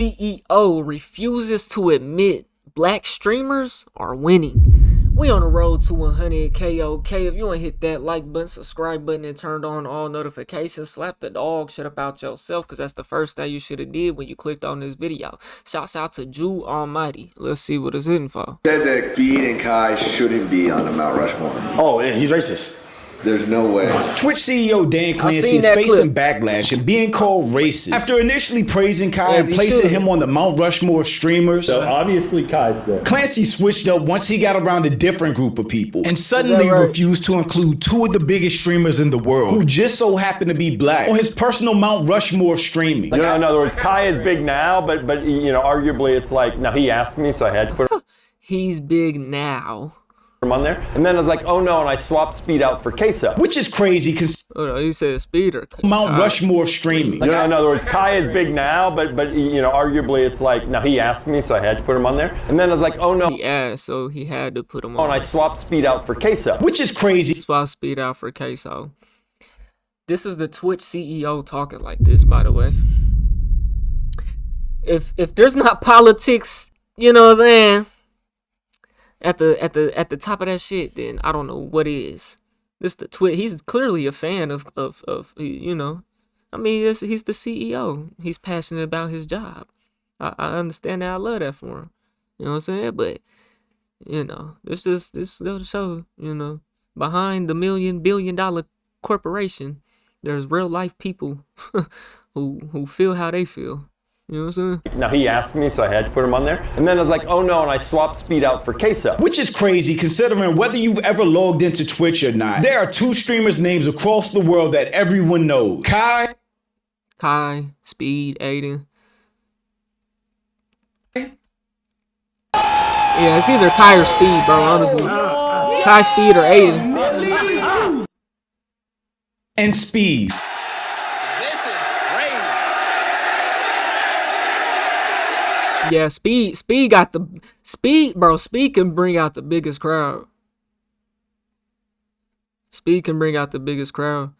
CEO refuses to admit black streamers are winning. We on the road to 100K. Okay, if you ain't hit that like button, subscribe button, and turned on all notifications, slap the dog shit about yourself, because that's the first thing you should have did when you clicked on this video. Shouts out to Jew Almighty. Let's see what it's hitting for. Said that Speed and Kai shouldn't be on the Mount Rushmore. Oh, yeah, he's racist. There's no way. Twitch CEO Dan Clancy is facing backlash and being called racist after initially praising Kai and placing him on the Mount Rushmore of streamers. So obviously Kai's there. Clancy switched up once he got around a different group of people and suddenly refused to include two of the biggest streamers in the world who just so happen to be black on his personal Mount Rushmore of streaming. You know, in other words, Kai is big now, but you know, arguably it's like, now he asked me, so I had to put He's big now. him on there. And then I was like, oh no, and I swapped Speed out for Queso. Which is crazy because he said Speed or Mount Rushmore of streaming. You know, in other words, Kai is big now, but you know, arguably it's like, now he asked me, so I had to put him on there. And then I was like, oh no. He asked, so he had to put him Oh, on. and I swapped Speed out for Queso. Which is crazy. Swap Speed out for Queso. This is the Twitch CEO talking like this, by the way. If there's not politics, you know what I'm saying, at the top of that shit, then I don't know what is. This the Twitch. He's clearly a fan of you know. I mean, he's the CEO. He's passionate about his job. I understand that. I love that for him. You know what I'm saying? But you know, this goes to show, you know, behind the $1 billion corporation, there's real life people who feel how they feel. You know what I'm saying? Now he asked me, so I had to put him on there. And then I was like, oh no, and I swapped Speed out for Queso. Which is crazy considering whether you've ever logged into Twitch or not, there are two streamers' names across the world that everyone knows. Kai, Speed, Aiden. Yeah, it's either Kai or Speed, bro, honestly. Kai, Speed, or Aiden. And Speed. Yeah, Speed got the Speed, bro. Speed can bring out the biggest crowd. Speed can bring out the biggest crowd,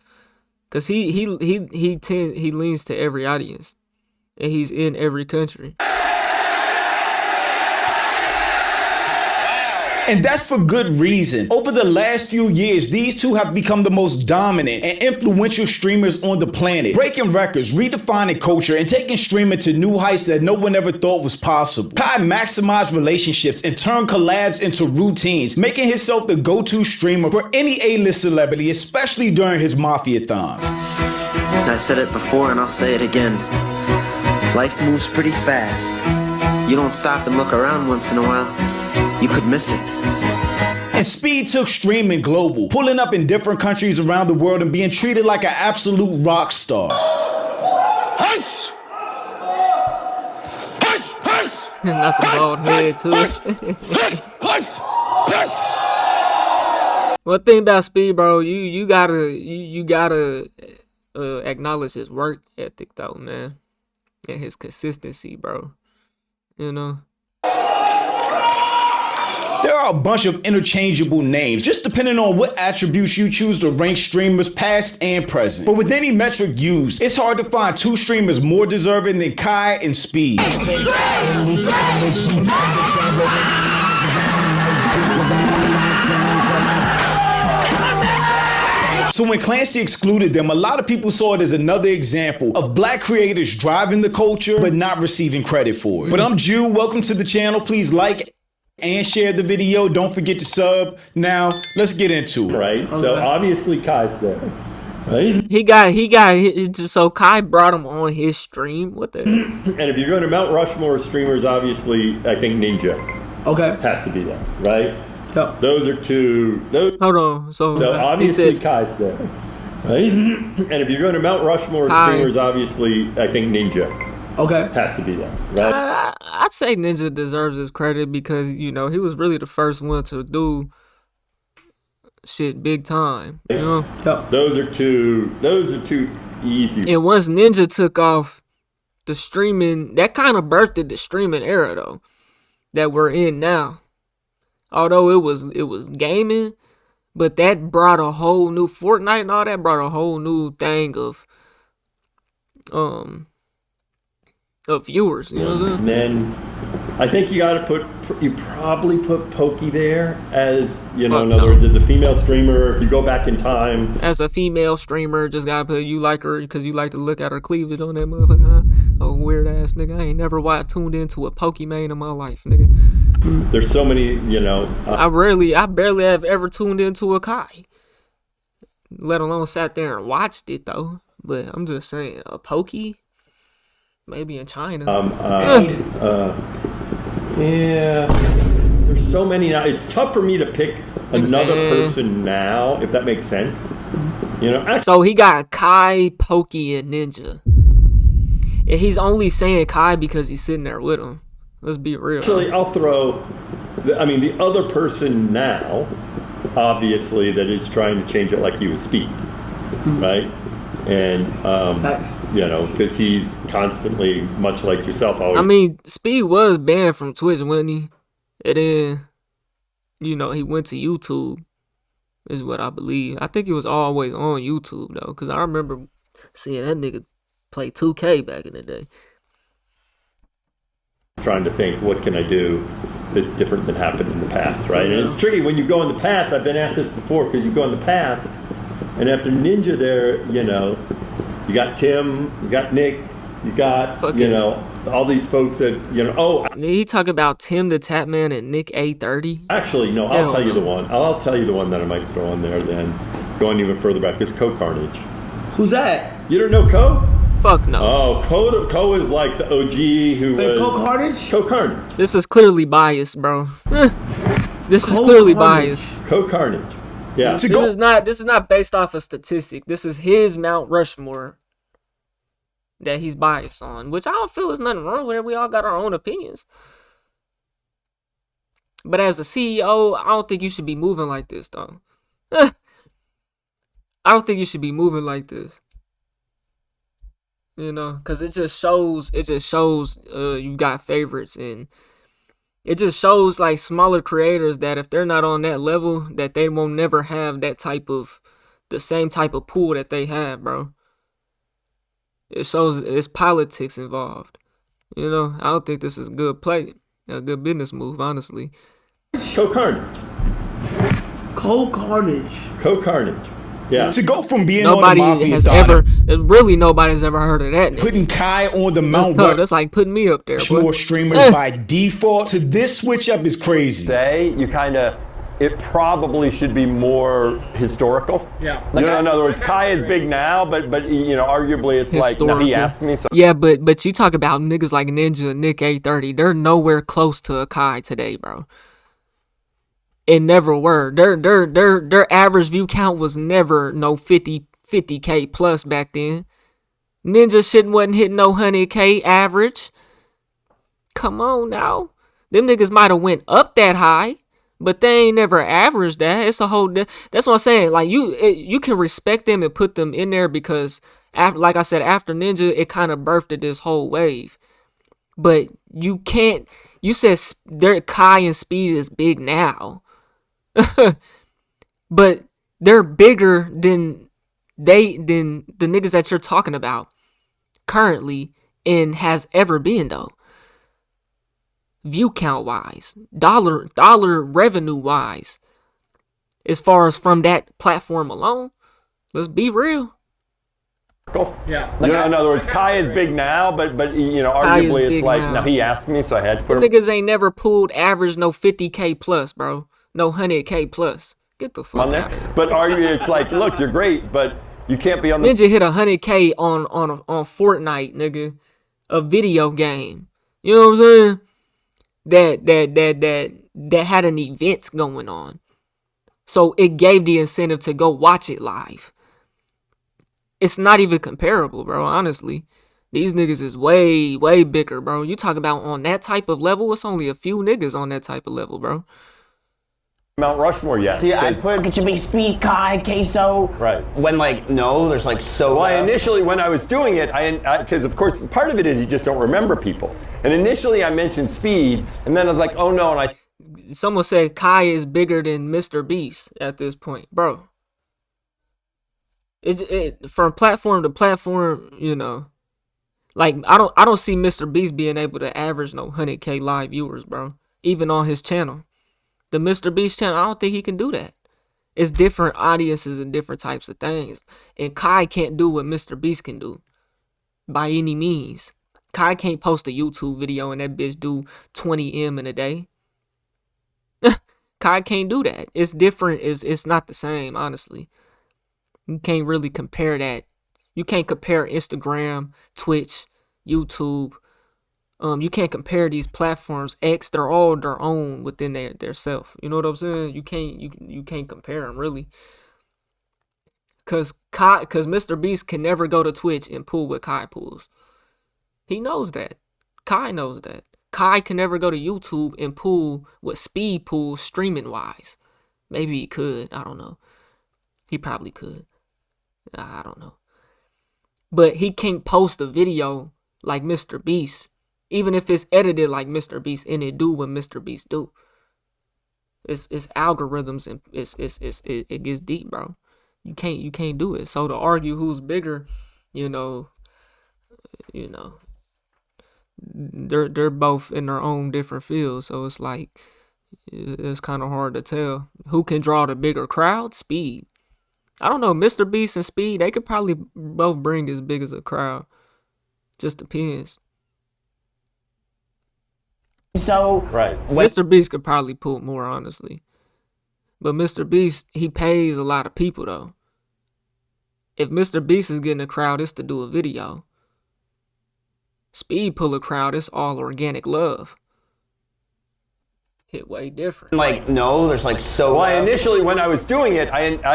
cause he leans to every audience, and he's in every country. And that's for good reason. Over the last few years, these two have become the most dominant and influential streamers on the planet, breaking records, redefining culture, and taking streaming to new heights that no one ever thought was possible. Kai maximized relationships and turned collabs into routines, making himself the go-to streamer for any A-list celebrity, especially during his Mafia-thons. I said it before and I'll say it again. Life moves pretty fast. You don't stop and look around once in a while, you could miss it. And Speed took streaming global, pulling up in different countries around the world and being treated like an absolute rock star. Hush! Hush! Hush! Not the bald head too. Hush! Hush! Hush! One thing about Speed, bro, you gotta acknowledge his work ethic though, man, and his consistency, bro. You know. There are a bunch of interchangeable names, just depending on what attributes you choose to rank streamers past and present. But with any metric used, it's hard to find two streamers more deserving than Kai and Speed. So when Clancy excluded them, a lot of people saw it as another example of black creators driving the culture but not receiving credit for it. But I'm Jew, welcome to the channel. Please like and share the video. Don't forget to sub. Now, let's get into it. Right, so obviously Kai's there. Right? He got so Kai brought him on his stream. What the? And if you're going to Mount Rushmore streamers, obviously, I think Ninja has to be there, right? Yep. Those are two. Hold on. So obviously said, Kai's there, right? And if you're going to Mount Rushmore streamers, obviously, I think Ninja has to be there, right? I'd say Ninja deserves his credit because, you know, he was really the first one to do shit big time. You know? Yep. Those are two easy. And once Ninja took off, the streaming, that kind of birthed the streaming era though that we're in now. Although it was gaming, but that brought a whole new Fortnite and all that brought a whole new thing of of viewers. You know what I'm saying? And then I think you probably put Pokey there as, in other words, as a female streamer. If you go back in time, as a female streamer, just gotta put you like her because you like to look at her cleavage on that motherfucker. Huh? Oh, weird ass nigga. I ain't never tuned into a Pokemon in my life, nigga. There's so many, I barely have ever tuned into a Kai, let alone sat there and watched it though. But I'm just saying, a Pokey, maybe in China. Yeah, there's so many now. It's tough for me to pick another person now, if that makes sense. So he got Kai, Pokey, and Ninja. And he's only saying Kai because he's sitting there with him. Let's be real. Actually, I'll throw, the other person now, obviously, that is trying to change it like you is Speed, right? And, because he's constantly, much like yourself, always... I mean, Speed was banned from Twitch, wasn't he? And then, he went to YouTube, is what I believe. I think he was always on YouTube, though, because I remember seeing that nigga play 2K back in the day. Trying to think, what can I do that's different than happened in the past, right? And it's tricky when you go in the past. I've been asked this before, because you go in the past, and after Ninja there, you got Tim, you got Nick, you got, all these folks that, He talk about Tim the Tapman and Nick A30? Actually, no, I'll tell you the one. I'll tell you the one that I might throw in there then, going even further back, is Co Carnage. Who's that? You don't know Co? Fuck no. Oh, Co is like the OG who was... Co Carnage? Co Carnage. This is clearly biased, bro. This is clearly biased. Co Carnage. Yeah. This is not based off a statistic. This is his Mount Rushmore that he's biased on, which I don't feel there's nothing wrong with it. We all got our own opinions. But as a CEO, I don't think you should be moving like this, though. I don't think you should be moving like this. Because it just shows you got favorites, and it just shows like smaller creators that if they're not on that level, that they won't never have the same type of pool that they have, bro. It shows it's politics involved. I don't think this is a good business move, honestly. Co Carnage. Co Carnage. Yeah. To go from being Nobody on the Mafia has nobody's ever heard of that. Putting Kai on the Mount That's like putting me up there. More streamers by default to this switch up is crazy. It probably should be more historical. Yeah. In other words, Kai is big now, but arguably it's historical. Like, no, he asked me. So. Yeah, but you talk about niggas like Ninja, Nick A30, they're nowhere close to a Kai today, bro. It never were. Their average view count was never no 50K plus back then. Ninja shit wasn't hitting no 100K average. Come on now. Them niggas might have went up that high, but they ain't never averaged that. It's a whole... That's what I'm saying. Like, you can respect them and put them in there because, like I said, after Ninja, it kind of birthed this whole wave. But you can't... You said their Kai and Speed is big now. But they're bigger than the niggas that you're talking about currently and has ever been, though. View count wise, dollar revenue wise, as far as from that platform alone, let's be real. Cool. Yeah. In other words, Kai is big now, but arguably it's like, no, he asked me, so I had to put him. Niggas ain't never pulled average no 50K plus, bro. No 100K plus. Get the fuck out of here. But arguably it's like, look, you're great, but you can't be on the... Ninja hit 100K on Fortnite, nigga. A video game. You know what I'm saying? That had an event going on. So it gave the incentive to go watch it live. It's not even comparable, bro, honestly. These niggas is way, way bigger, bro. You talk about on that type of level, it's only a few niggas on that type of level, bro. Mount Rushmore yet. See, I put it should be Speed, Kai, Queso. Right. When there's like so. Well, initially when I was doing it, because of course part of it is you just don't remember people. And initially I mentioned Speed, and then I was like, oh no, and someone said Kai is bigger than Mr. Beast at this point, bro. It from platform to platform, Like I don't see Mr. Beast being able to average no 100K live viewers, bro. Even on his channel. The Mr. Beast channel, I don't think he can do that. It's different audiences and different types of things. And Kai can't do what Mr. Beast can do. By any means. Kai can't post a YouTube video and that bitch do 20M in a day. Kai can't do that. It's different. It's not the same, honestly. You can't really compare that. You can't compare Instagram, Twitch, YouTube. You can't compare these platforms. X, they're all their own within their self. You know what I'm saying? You can't compare them really. Cause Mr. Beast can never go to Twitch and pull what Kai pulls. He knows that. Kai knows that. Kai can never go to YouTube and pull what Speed pulls streaming wise. Maybe he could. I don't know. He probably could. I don't know. But he can't post a video like Mr. Beast. Even if it's edited like Mr. Beast and it do what Mr. Beast do. It's algorithms and it gets deep, bro. You can't do it. So to argue who's bigger, you know, they're both in their own different fields. So it's like it's kind of hard to tell who can draw the bigger crowd. Speed. I don't know. Mr. Beast and Speed, they could probably both bring as big as a crowd. Just depends. So Right. Mr. Beast could probably pull more, honestly. But Mr. Beast, he pays a lot of people, though. If Mr. Beast is getting a crowd, it's to do a video. Speed pull a crowd, it's all organic love. Hit way different. like no, there's like so. Well, initially when I was doing it,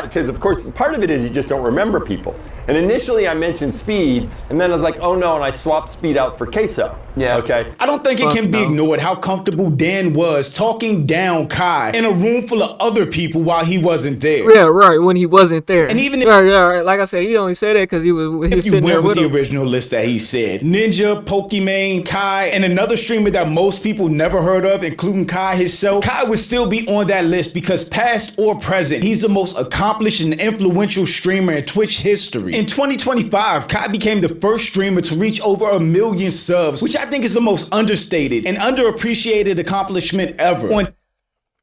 because of course part of it is you just don't remember people. And initially I mentioned Speed, and then I was like, oh no, and I swapped Speed out for Queso. Yeah. Okay. I don't think it can be ignored how comfortable Dan was talking down Kai in a room full of other people while he wasn't there. Yeah, right, when he wasn't there. And even if, right, like I said, he only said that because he was if you sitting there went with with the him. original list that he said, Ninja, Pokimane, Kai, and another streamer that most people never heard of, including Kai himself, Kai would still be on that list because past or present, he's the most accomplished and influential streamer in Twitch history. In 2025, Kai became the first streamer to reach over 1 million subs, which I think is the most understated and underappreciated accomplishment ever.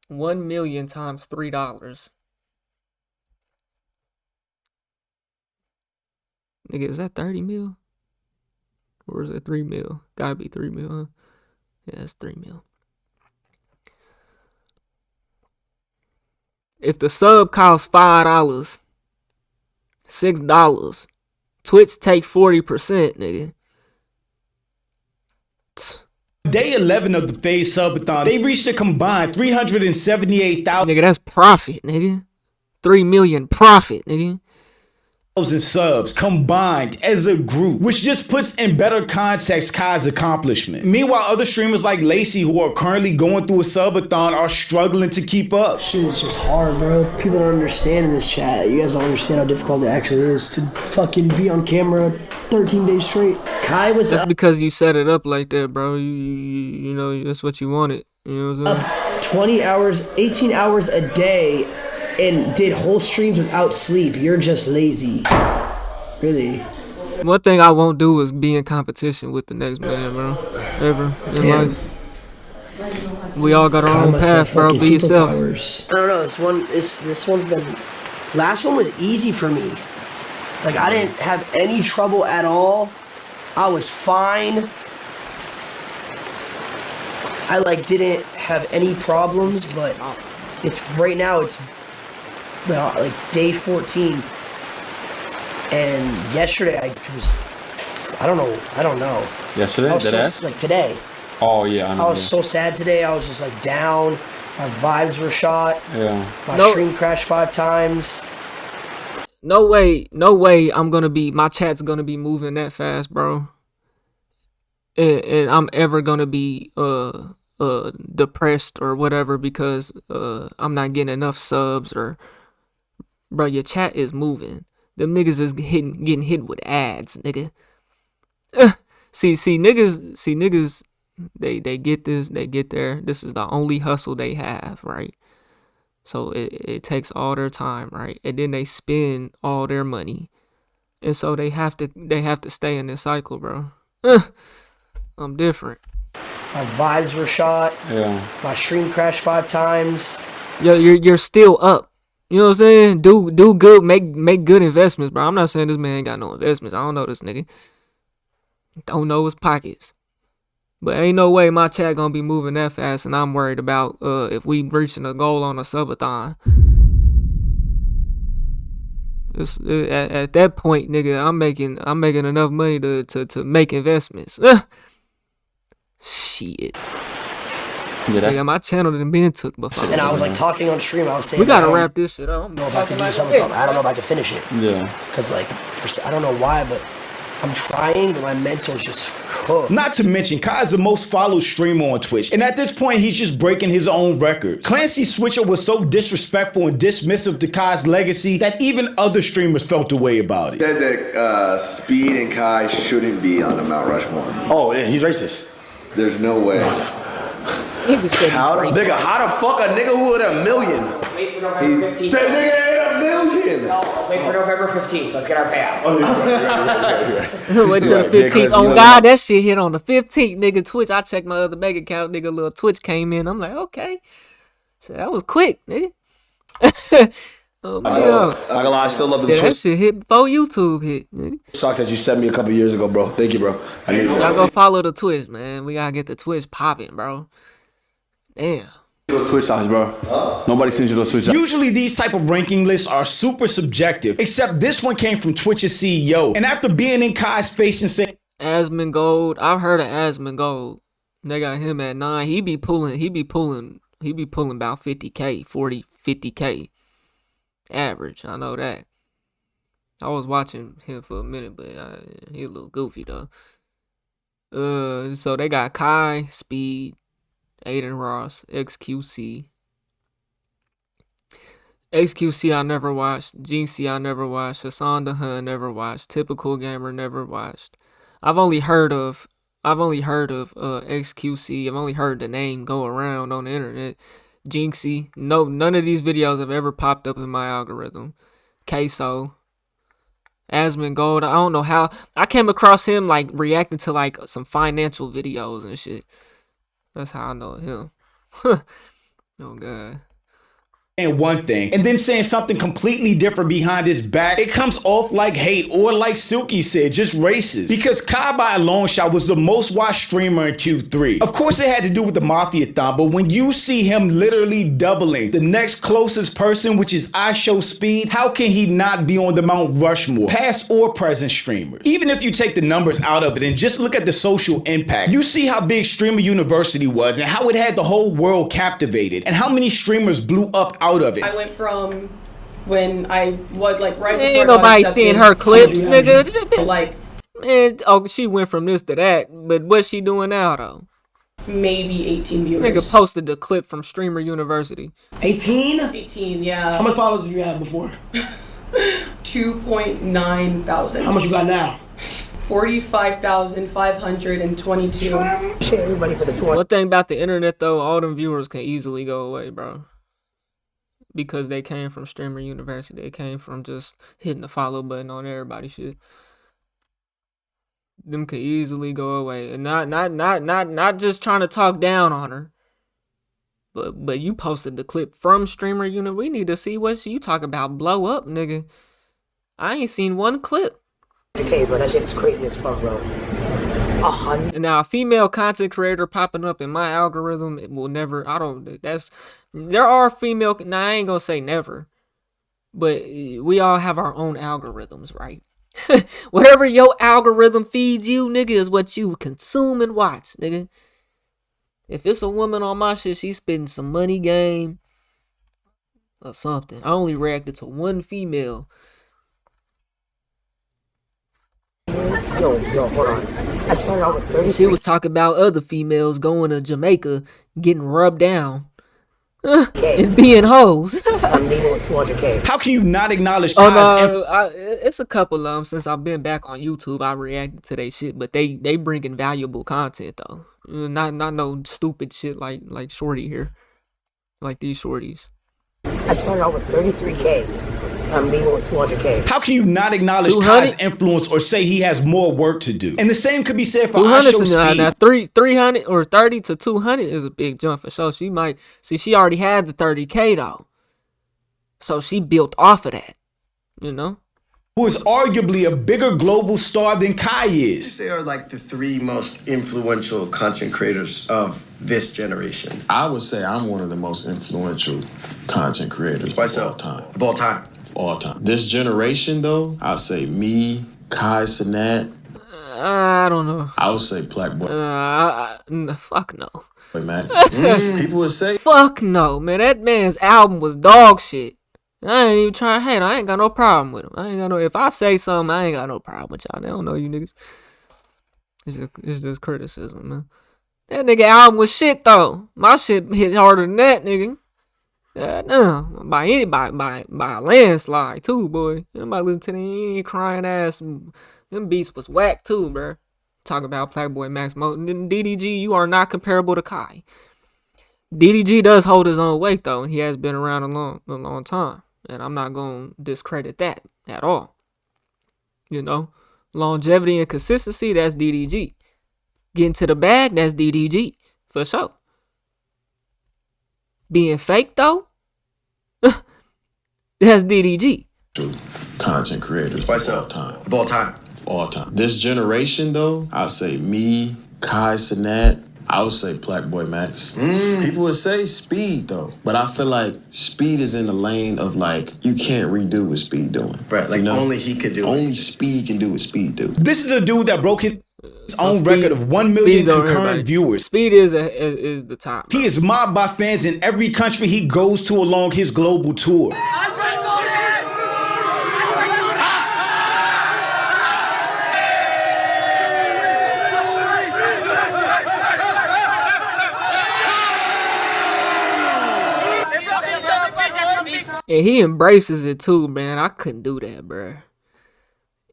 1 million times $3. Nigga, is that 30 mil? Or is it 3 mil? Gotta be 3 mil, huh? Yeah, that's 3 mil. If the sub costs $5, $6, Twitch take 40%, nigga. Day 11 of the phase subathon, they reached a combined 378,000 Nigga, that's profit, nigga. 3 million profit, nigga. subs combined as a group, which just puts in better context Kai's accomplishment. Meanwhile, other streamers like Lacey, who are currently going through a subathon, are struggling to keep up. Shit is just hard, bro. People don't understand in this chat. You guys don't understand how difficult it actually is to fucking be on camera 13 days straight. Kai was That's because you set it up like that, bro. You know, that's what you wanted. You know what I'm saying? up 20 hours, 18 hours a day and did whole streams without sleep. You're just lazy. Really. One thing I won't do is be in competition with the next man, bro. Ever in life. We all got our own path, bro. Be yourself. I don't know. This one's been. Last one was easy for me. Like I didn't have any trouble at all. I was fine. I like didn't have any problems, but it's right now. It's like day 14, and yesterday I don't know. Yesterday? I was like today. Oh yeah, I was so sad today. I was just like down. My vibes were shot. Yeah. My stream crashed 5 times. No way my chat's gonna be moving that fast, bro. And I'm ever gonna be depressed or whatever because I'm not getting enough subs or bro, your chat is moving. Them niggas is getting hit with ads, nigga. See niggas they get this, they get there. This is the only hustle they have, right? So it takes all their time, right? And then they spend all their money. And so they have to stay in this cycle, bro. I'm different. My vibes were shot. Yeah. My stream crashed 5 times. Yo, you're still up. You know what I'm saying? Do good, make good investments, bro. I'm not saying this man ain't got no investments. I don't know this nigga. Don't know his pockets. But ain't no way my chat gonna be moving that fast, and I'm worried about if we reaching a goal on a subathon. At that point, nigga, I'm making enough money to make investments. Shit. Nigga, my channel done been took before. And I was like talking on stream. I was saying we gotta wrap this shit up. I don't know if I can do something. I don't know if I can finish it. Yeah. Cause like I don't know why, but I'm trying, but my mental's just cooked. Not to mention, Kai is the most followed streamer on Twitch, and at this point, he's just breaking his own records. Clancy Switcher was so disrespectful and dismissive to Kai's legacy that even other streamers felt the way about it. Said that Speed and Kai shouldn't be on the Mount Rushmore. Oh, yeah, he's racist. There's no way. How the fuck a nigga who had $1 million? Wait for November 15th. That nigga had $1 million. No, wait for November 15th. Let's get our payout. Wait till the 15th. Oh God, that shit hit on the 15th, nigga. Twitch. I checked my other bank account, nigga. Little Twitch came in. I'm like, okay, so that was quick, nigga. Oh my God. I gonna lie, I still love the Twitch. Twitch. That shit hit before YouTube hit, nigga. Sucks that you sent me a couple years ago, bro. Thank you, bro. I need it. Y'all go follow the Twitch, man. We gotta get the Twitch popping, bro. Damn. Those Twitch eyes, bro. Nobody sends you those Twitch eyes. Usually these type of ranking lists are super subjective, except this one came from Twitch's CEO. And after being in Kai's face and saying, Asmongold, I've heard of Asmongold. They got him at 9. He be pulling about 50K, 40, 50K average. I know that. I was watching him for a minute, but he a little goofy though. So they got Kai, Speed, Aiden Ross, XQC. XQC I never watched. Jinxie I never watched. Hassan the Hun never watched. Typical Gamer never watched. I've only heard of XQC. I've only heard the name go around on the internet. Jinxie. No, none of these videos have ever popped up in my algorithm. Queso. Asmongold. I don't know how. I came across him like reacting to like some financial videos and shit. That's how I know him. Oh God. And one thing, and then saying something completely different behind his back, it comes off like hate, or like Silky said, just racist. Because Kai by a long shot was the most watched streamer in Q3. Of course it had to do with the Mafia-thon, but when you see him literally doubling the next closest person, which is IShowSpeed, how can he not be on the Mount Rushmore, past or present streamers? Even if you take the numbers out of it and just look at the social impact, you see how big Streamer University was and how it had the whole world captivated and how many streamers blew up out of it. I went from when I was like right before ain't nobody seeing her clips, nigga. Like, man, oh, she went from this to that, but what's she doing now though? Maybe 18 viewers. Nigga posted the clip from Streamer University. 18? 18, yeah. How much followers do you have before? 2.9 thousand. How much you got now? 45,522. Shit, everybody for the tour. One thing about the internet though, all them viewers can easily go away, bro. Because they came from Streamer University. They came from just hitting the follow button on everybody's shit. Them could easily go away. And not just trying to talk down on her. But you posted the clip from Streamer University. We need to see what you talk about. Blow up, nigga. I ain't seen one clip. Okay, bro, that shit is crazy as fuck, bro. And now a female content creator popping up in my algorithm, it will never, there are female, now I ain't gonna say never, but we all have our own algorithms, right? Whatever your algorithm feeds you, nigga, is what you consume and watch, nigga. If it's a woman on my shit, she's spitting some money game or something. I only reacted to one female. Yo, hold on. I started out with 30. She was talking about other females going to Jamaica, getting rubbed down, and being hoes. I'm leaving with 200K. How can you not acknowledge Oh Kai's no, it's a couple of them since I've been back on YouTube. I reacted to their shit, but they bringing valuable content though. Not no stupid shit like Shorty here, like these shorties. I started out with 33K. I'm leaving with 200K. How can you not acknowledge 200? Kai's influence or say he has more work to do? And the same could be said for 200 Asho Speed. now 300 or 30 to 200 is a big jump for sure. She might see she already had the 30K though, so she built off of that, you know. Who is arguably a bigger global star than Kai is. They are like the three most influential content creators of this generation. I would say I'm one of the most influential content creators of all time. Of all time. All time. This generation, though, I'd say me, Kai Cenat. I don't know. I would say Black Boy. Fuck no. Max. People would say. Fuck no, man. That man's album was dog shit. I ain't even trying to hate. I ain't got no problem with him. I ain't got no. If I say something, I ain't got no problem with y'all. They don't know you niggas. It's just criticism, man. That nigga album was shit though. My shit hit harder than that, nigga. By a landslide too, boy. Nobody listen to them crying ass. Them beats was whack too, bro. Talk about Playboy Max Mo. DDG, you are not comparable to Kai. DDG does hold his own weight though, and he has been around a long time. And I'm not going to discredit that at all. You know, longevity and consistency, that's DDG. Getting to the bag, that's DDG. For sure. Being fake, though, that's DDG. Content creators of all time. Of all time. All time. This generation, though, I'd say me, Kai Cenat. I would say Black Boy Max. People would say Speed, though. But I feel like Speed is in the lane of, like, you can't redo what Speed doing. Right, like, you know? only he could do Only it. Speed can do what Speed do. This is a dude that broke his own record of 1 million concurrent viewers. Speed is the top. He is mobbed by fans in every country he goes to along his global tour. And he embraces it too, man. I couldn't do that, bro.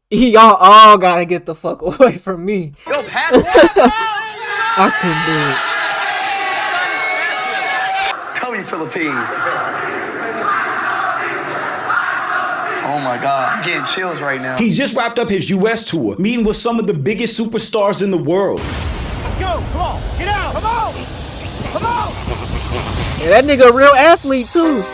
Y'all all gotta get the fuck away from me. Yo, I couldn't do it. Tell me, Philippines. Oh my God, I'm getting chills right now. He just wrapped up his US tour, meeting with some of the biggest superstars in the world. Let's go. Come on. Get out. Come on. Come on. And that nigga a real athlete too.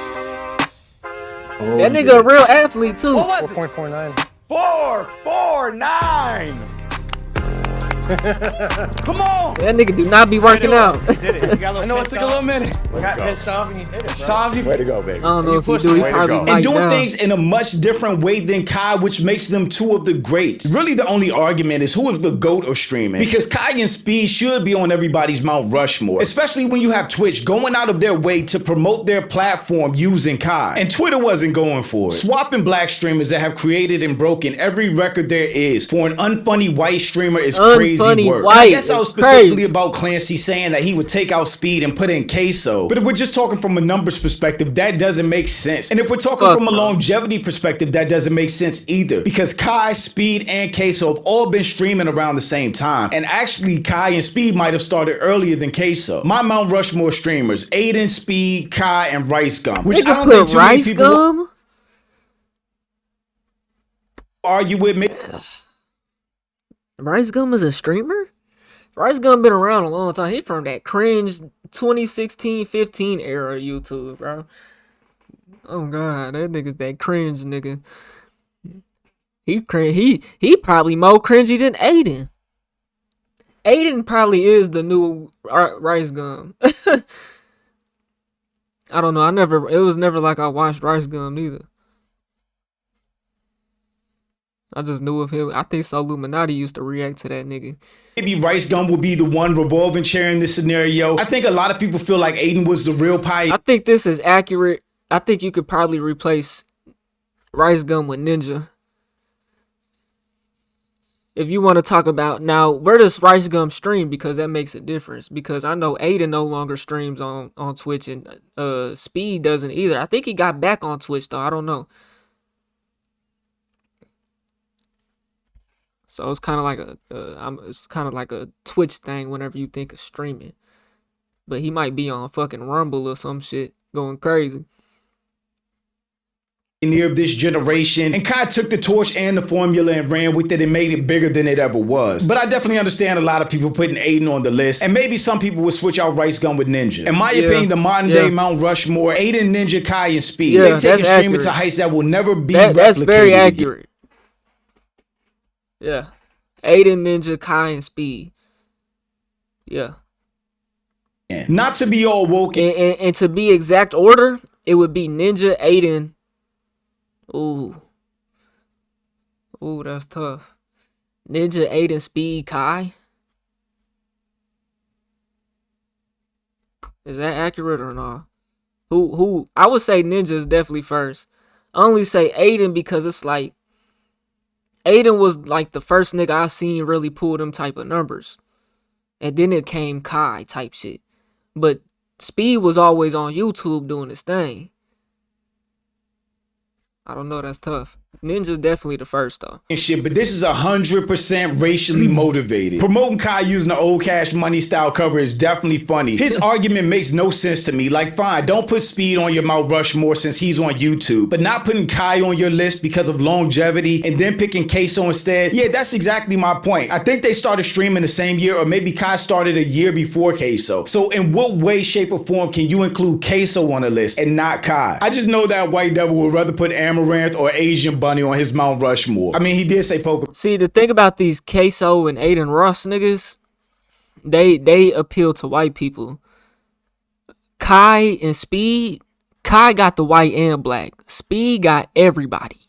That nigga a real athlete too. 4.49. 4.49. Come on. That nigga do not be working out. I know it took a little minute. I got pissed off and you did it, bro. Way to go, baby. I don't know if you do. He probably And might doing down. things in a much different way than Kai, which makes them two of the greats. Really, the only argument is who is the GOAT of streaming. Because Kai and Speed should be on everybody's Mount Rushmore. Especially when you have Twitch going out of their way to promote their platform using Kai. And Twitter wasn't going for it. Swapping black streamers that have created and broken every record there is for an unfunny white streamer is crazy work. I guess I was specifically about Clancy saying that he would take out Speed and put in Queso. But if we're just talking from a numbers perspective, that doesn't make sense. And if we're talking from a longevity perspective, that doesn't make sense either. Because Kai, Speed, and Queso have all been streaming around the same time. And actually, Kai and Speed might have started earlier than Queso. My Mount Rushmore streamers, Aiden, Speed, Kai, and Rice Gum. Which I don't think too many people argue with me. Rice Gum is a streamer? Rice Gum been around a long time. He from that cringe 2016-15 era YouTube, bro. Oh god, that nigga's that cringe nigga. He probably more cringy than Aiden. Aiden probably is the new Rice Gum. I don't know. It was never like I watched Rice Gum neither. I just knew of him. I think Illuminati used to react to that nigga. Maybe Rice Gum will be the one revolving chair in this scenario. I think a lot of people feel like Aiden was the real pioneer. I think this is accurate. I think you could probably replace Rice Gum with Ninja. If you want to talk about, now, where does Rice Gum stream? Because that makes a difference. Because I know Aiden no longer streams on Twitch, and Speed doesn't either. I think he got back on Twitch, though. I don't know. So it's kind of like a Twitch thing whenever you think of streaming. But he might be on fucking Rumble or some shit going crazy. pioneer of this generation, and Kai took the torch and the formula and ran with it and made it bigger than it ever was. But I definitely understand a lot of people putting Aiden on the list, and maybe some people would switch out Rice Gun with Ninja. In my opinion, the modern day Mount Rushmore, Aiden, Ninja, Kai, and Speed. They've taken streaming to heights that will never be replicated. That's very accurate. Yeah. Aiden, Ninja, Kai, and Speed. Yeah. Not to be all woke. And to be exact order, it would be Ninja, Aiden. Ooh, that's tough. Ninja, Aiden, Speed, Kai. Is that accurate or not? Who? I would say Ninja is definitely first. I only say Aiden because it's like Aiden was like the first nigga I seen really pull them type of numbers. And then it came Kai type shit. But Speed was always on YouTube doing his thing. I don't know, that's tough. Ninja's definitely the first though. And shit, but this is 100% racially motivated. Promoting Kai using the old Cash Money style cover is definitely funny. His argument makes no sense to me. Like, fine, don't put Speed on your Mount Rushmore since he's on YouTube, but not putting Kai on your list because of longevity and then picking Queso instead. Yeah, that's exactly my point. I think they started streaming the same year, or maybe Kai started a year before Queso. So in what way, shape, or form can you include Queso on the list and not Kai? I just know that White Devil would rather put Amaranth or Asian Bunny on his Mount Rushmore. I mean, he did say poker. See, the thing about these Queso and Aiden Ross niggas, they appeal to white people. Kai and Speed, Kai got the white and black. Speed got everybody.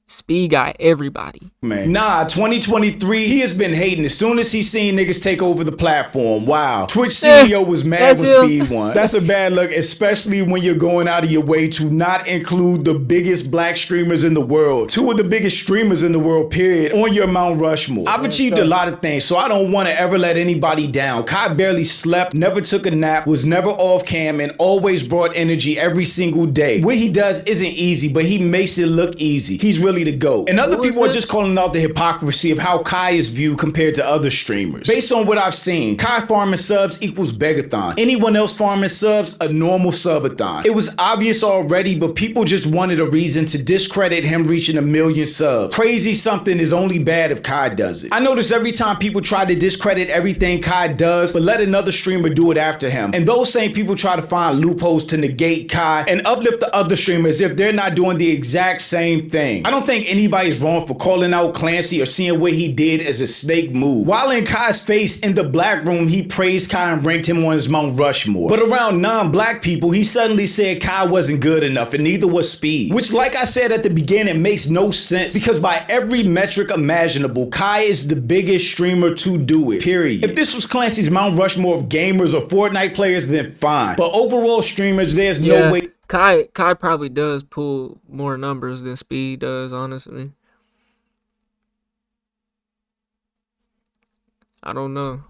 Speed got everybody. Man. Nah, 2023, he has been hating as soon as he seen niggas take over the platform. Wow. Twitch CEO was mad when Speed won. That's a bad look, especially when you're going out of your way to not include the biggest black streamers in the world. Two of the biggest streamers in the world, period, on your Mount Rushmore. I've achieved a lot of things, so I don't want to ever let anybody down. Kai barely slept, never took a nap, was never off cam, and always brought energy every single day. What he does isn't easy, but he makes it look easy. He's really the GOAT. And other people are just calling out the hypocrisy of how Kai is viewed compared to other streamers. Based on what I've seen, Kai farming subs equals begathon. Anyone else farming subs, a normal subathon. It was obvious already, but people just wanted a reason to discredit him reaching 1 million subs. Crazy something is only bad if Kai does it. I notice every time people try to discredit everything Kai does, but let another streamer do it after him. And those same people try to find loopholes to negate Kai and uplift the other streamers if they're not doing the exact same thing. I don't think anybody's wrong for calling out Clancy or seeing what he did as a snake move. While in Kai's face in the black room, he praised Kai and ranked him on his Mount Rushmore. But around non-black people, he suddenly said Kai wasn't good enough and neither was Speed. Which, like I said at the beginning, makes no sense because by every metric imaginable, Kai is the biggest streamer to do it, period. If this was Clancy's Mount Rushmore of gamers or Fortnite players, then fine. But overall streamers, there's no way. Kai probably does pull more numbers than Speed does, honestly. I don't know.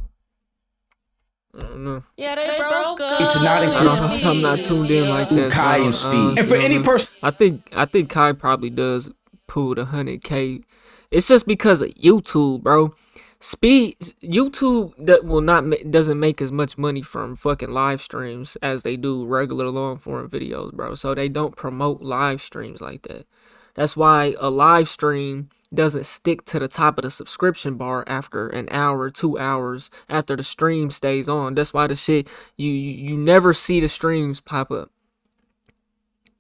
Yeah, they broke up. It's not included. I'm not tuned in like that. Kai and Speed. And for any person, I think Kai probably does pull the 100K. It's just because of YouTube, bro. Speed, YouTube doesn't make as much money from fucking live streams as they do regular long form videos, bro. So they don't promote live streams like that. That's why a live stream doesn't stick to the top of the subscription bar after an hour, 2 hours after the stream stays on. That's why the shit you never see the streams pop up.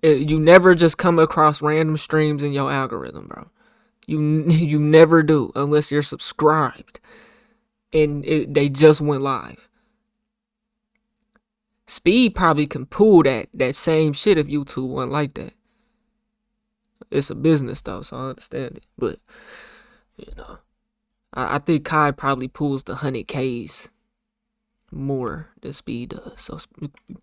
You never just come across random streams in your algorithm, bro. You never do unless you're subscribed and they just went live. Speed probably can pull that same shit if YouTube wasn't like that. It's a business though, so I understand it. But you know, I think Kai probably pulls the 100Ks more than Speed does. So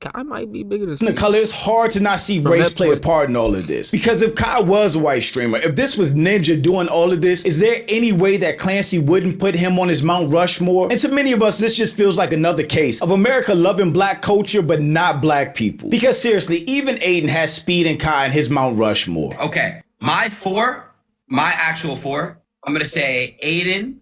Kai might be bigger than Speed. Color, it's hard to not see race play a part in all of this. Because if Kai was a white streamer, if this was Ninja doing all of this, is there any way that Clancy wouldn't put him on his Mount Rushmore? And to many of us, this just feels like another case of America loving black culture, but not black people. Because seriously, even Aiden has Speed and Kai in his Mount Rushmore. Okay, my actual four, I'm gonna say Aiden,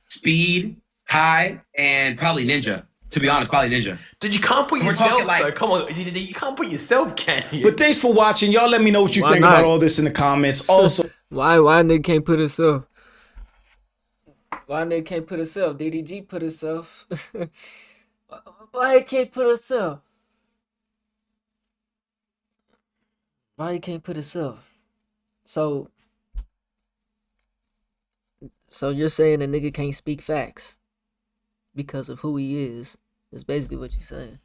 Speed, Kai, and probably Ninja. To be honest, probably Ninja. Dude, you can't put We're yourself. talking like- though. Come on, you can't put yourself, can you? But thanks for watching. Y'all let me know what you Why think not? about all this in the comments. Also, Why nigga can't put himself? Why nigga can't put himself? DDG put himself. Why he can't put himself? Why he can't put himself? So you're saying a nigga can't speak facts because of who he is basically what you're saying.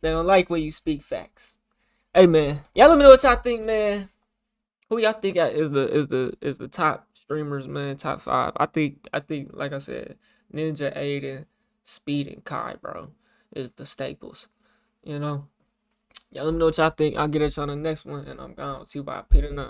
They don't like when you speak facts. Hey man, y'all let me know what y'all think, man. Who y'all think is the top streamers, man? Top 5. I think like I said, Ninja, Aiden, Speed, and Kai, bro, is the staples. You know? Y'all let me know what y'all think. I'll get at you on the next one, and I'm gone. See you by Peter 9.